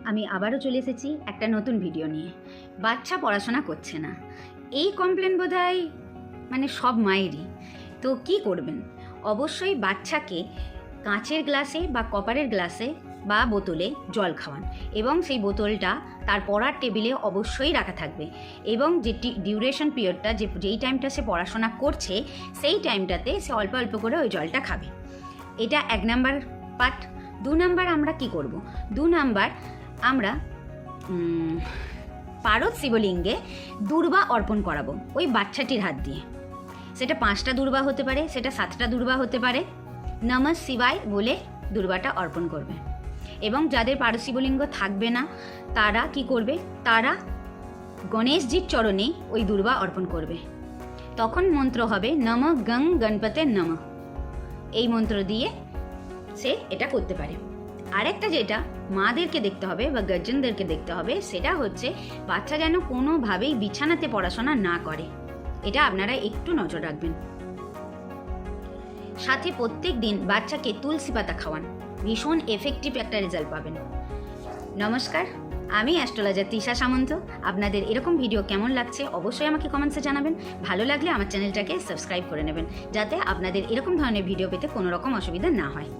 আমি আবারও চলে এসেছি একটা নতুন ভিডিও নিয়ে। বাচ্চা পড়াশোনা করছে না, এই কমপ্লেন বোধহয় মানে সব মায়েরই। তো কি করবেন? অবশ্যই বাচ্চাকে কাঁচের গ্লাসে বা কপারের গ্লাসে বা বোতলে জল খাওয়ান, এবং সেই বোতলটা তার পড়ার টেবিলে অবশ্যই রাখা থাকবে, এবং যে ডিউরেশন পিরিয়ডটা যেই টাইমটা সে পড়াশোনা করছে সেই টাইমটাতে সে অল্প অল্প করে ওই জলটা খাবে। এটা 1 নাম্বার পার্ট। 2 নাম্বার আমরা কি করব? 2 নাম্বার আমরা পারদ শিবলিঙ্গে দূর্বা অর্পণ করাবো ওই বাচ্চাটির হাত দিয়ে। সেটা 5টা দূর্বা হতে পারে, সেটা 7টা দূর্বা হতে পারে। নমঃ শিবায় বলে দূর্বাটা অর্পণ করবে। এবং যাদের পারদ শিবলিঙ্গ থাকবে না তারা কি করবে? তারা গণেশজির চরণে ওই দূর্বা অর্পণ করবে। তখন মন্ত্র হবে নমঃ গং গণপতে নমঃ। এই মন্ত্র দিয়ে সে এটা করতে পারে। আরেকটা যেটা মাদেরকে দেখতে হবে বা গার্জেনদেরকে দেখতে হবে, সেটা হচ্ছে বাচ্চা যেন কোনোভাবেই বিছানাতে পড়াশোনা না করে। এটা আপনারা একটু নজর রাখবেন। সাথে প্রত্যেক দিন বাচ্চাকে তুলসী পাতা খাওয়ান, ভীষণ এফেক্টিভ একটা রেজাল্ট পাবেন। নমস্কার, আমি অ্যাস্ট্রোলজার তৃষা সামন্ত। আপনাদের এরকম ভিডিও কেমন লাগছে অবশ্যই আমাকে কমেন্টসে জানাবেন। ভালো লাগলে আমার চ্যানেলটাকে সাবস্ক্রাইব করে নেবেন, যাতে আপনাদের এরকম ধরনের ভিডিও পেতে কোনো রকম অসুবিধা না হয়।